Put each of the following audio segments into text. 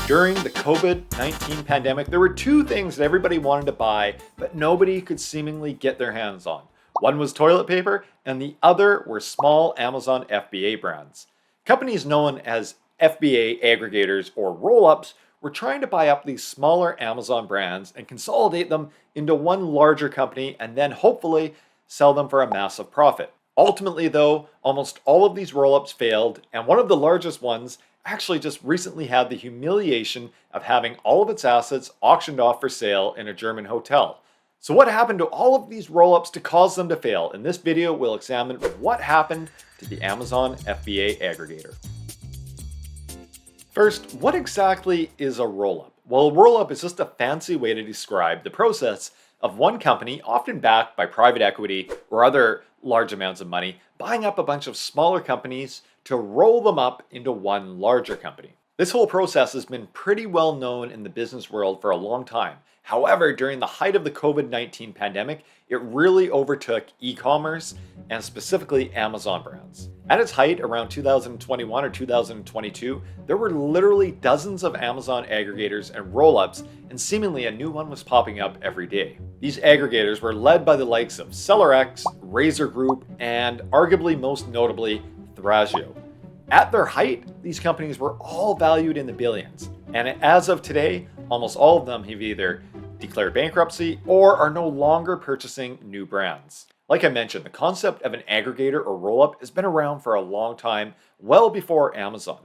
During the COVID-19 pandemic, there were two things that everybody wanted to buy, but nobody could seemingly get their hands on. One was toilet paper, and the other were small Amazon FBA brands. Companies known as FBA aggregators or rollups were trying to buy up these smaller Amazon brands and consolidate them into one larger company and then hopefully sell them for a massive profit. Ultimately, though, almost all of these rollups failed, and one of the largest ones actually just recently had the humiliation of having all of its assets auctioned off for sale in a German hotel. So what happened to all of these rollups to cause them to fail? In this video, we'll examine what happened to the Amazon FBA aggregator. First, what exactly is a rollup? Well, a rollup is just a fancy way to describe the process of one company, often backed by private equity or other large amounts of money, buying up a bunch of smaller companies to roll them up into one larger company. This whole process has been pretty well known in the business world for a long time. However, during the height of the COVID-19 pandemic, it really overtook e-commerce and specifically Amazon brands. At its height around 2021 or 2022, there were literally dozens of Amazon aggregators and rollups, and seemingly a new one was popping up every day. These aggregators were led by the likes of SellerX, Razor Group, and arguably most notably, Thrasio. At their height, these companies were all valued in the billions, and as of today, almost all of them have either declared bankruptcy or are no longer purchasing new brands. Like I mentioned, the concept of an aggregator or rollup has been around for a long time, well before Amazon.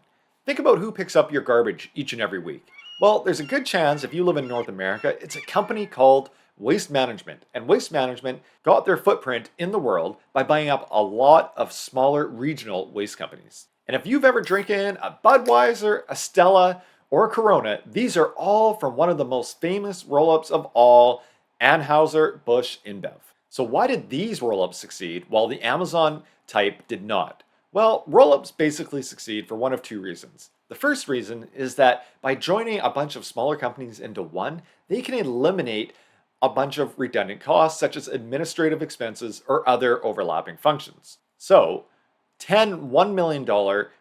Think about who picks up your garbage each and every week. Well, there's a good chance if you live in North America, it's a company called Waste Management. And Waste Management got their footprint in the world by buying up a lot of smaller regional waste companies. And if you've ever drinking a Budweiser, a Stella, or a Corona, these are all from one of the most famous rollups of all, Anheuser-Busch InBev. So why did these rollups succeed while the Amazon type did not? Well, rollups basically succeed for one of two reasons. The first reason is that by joining a bunch of smaller companies into one, they can eliminate a bunch of redundant costs such as administrative expenses or other overlapping functions. So 10 $1 million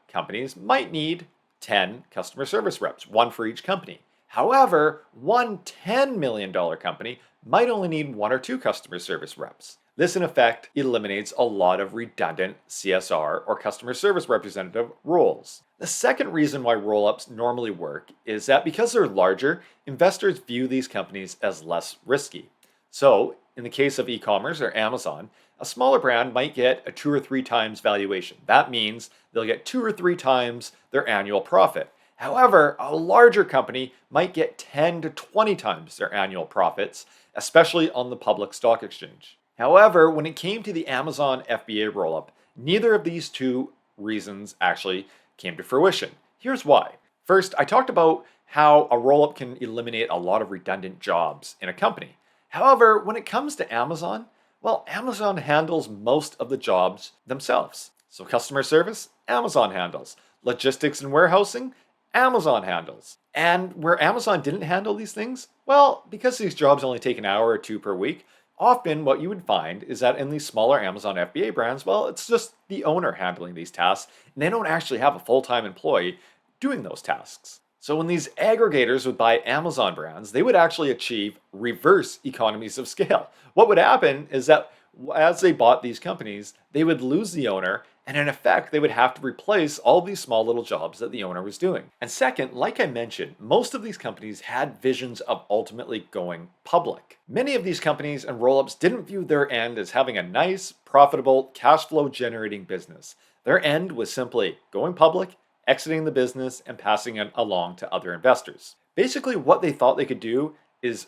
companies might need 10 customer service reps, one for each company. However, one $10 million company might only need one or two customer service reps. This, in effect, eliminates a lot of redundant CSR or customer service representative roles. The second reason why rollups normally work is that because they're larger, investors view these companies as less risky. So, in the case of e-commerce or Amazon, a smaller brand might get a 2 or 3 times valuation. That means they'll get 2 or 3 times their annual profit. However, a larger company might get 10 to 20 times their annual profits, especially on the public stock exchange. However, when it came to the Amazon FBA rollup, neither of these two reasons actually came to fruition. Here's why. First, I talked about how a rollup can eliminate a lot of redundant jobs in a company. However, when it comes to Amazon, well, Amazon handles most of the jobs themselves. So customer service, Amazon handles. Logistics and warehousing, Amazon handles. And where Amazon didn't handle these things, well, because these jobs only take an hour or two per week, often what you would find is that in these smaller Amazon FBA brands, well, it's just the owner handling these tasks, and they don't actually have a full-time employee doing those tasks. So when these aggregators would buy Amazon brands, they would actually achieve reverse economies of scale. What would happen is that as they bought these companies, they would lose the owner, and in effect, they would have to replace all these small little jobs that the owner was doing. And second, like I mentioned, most of these companies had visions of ultimately going public. Many of these companies and rollups didn't view their end as having a nice, profitable, cash flow generating business. Their end was simply going public, exiting the business, and passing it along to other investors. Basically, what they thought they could do is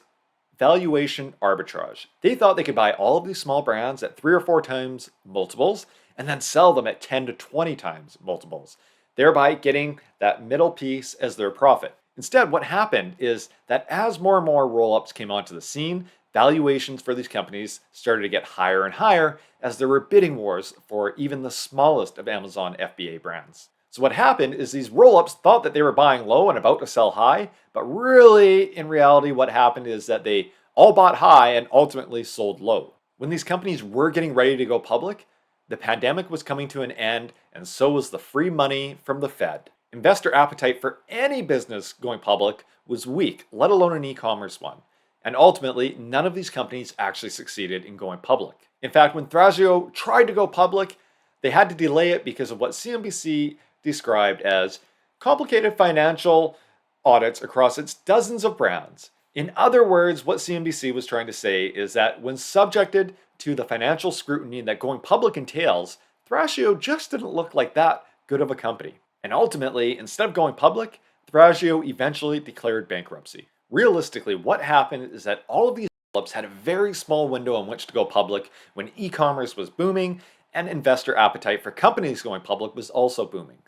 valuation arbitrage. They thought they could buy all of these small brands at 3 or 4 times multiples and then sell them at 10 to 20 times multiples, thereby getting that middle piece as their profit. Instead, what happened is that as more and more rollups came onto the scene, valuations for these companies started to get higher and higher as there were bidding wars for even the smallest of Amazon FBA brands. So what happened is these rollups thought that they were buying low and about to sell high, but really, in reality, what happened is that they all bought high and ultimately sold low. When these companies were getting ready to go public, the pandemic was coming to an end, and so was the free money from the Fed. Investor appetite for any business going public was weak, let alone an e-commerce one. And ultimately, none of these companies actually succeeded in going public. In fact, when Thrasio tried to go public, they had to delay it because of what CNBC described as complicated financial audits across its dozens of brands. In other words, what CNBC was trying to say is that when subjected to the financial scrutiny that going public entails, Thrasio just didn't look like that good of a company. And ultimately, instead of going public, Thrasio eventually declared bankruptcy. Realistically, what happened is that all of these rollups had a very small window in which to go public when e-commerce was booming and investor appetite for companies going public was also booming.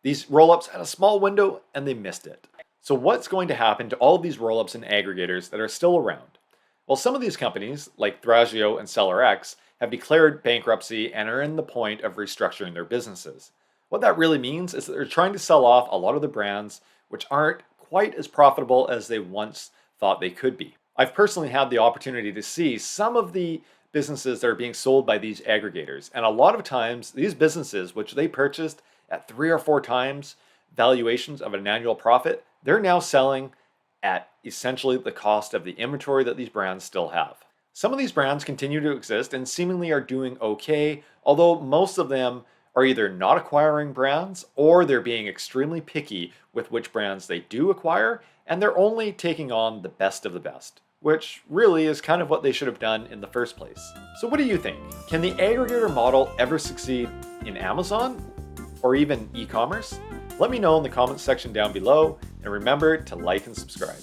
These rollups had a small window and they missed it. So what's going to happen to all of these rollups and aggregators that are still around? Well, some of these companies, like Thrasio and SellerX, have declared bankruptcy and are in the point of restructuring their businesses. What that really means is that they're trying to sell off a lot of the brands which aren't quite as profitable as they once thought they could be. I've personally had the opportunity to see some of the businesses that are being sold by these aggregators, and a lot of times these businesses, which they purchased at 3 or 4 times valuations of an annual profit, they're now selling at essentially the cost of the inventory that these brands still have. Some of these brands continue to exist and seemingly are doing okay, although most of them are either not acquiring brands or they're being extremely picky with which brands they do acquire, and they're only taking on the best of the best, which really is kind of what they should have done in the first place. So what do you think? Can the aggregator model ever succeed in Amazon or even e-commerce? Let me know in the comments section down below, and remember to like and subscribe.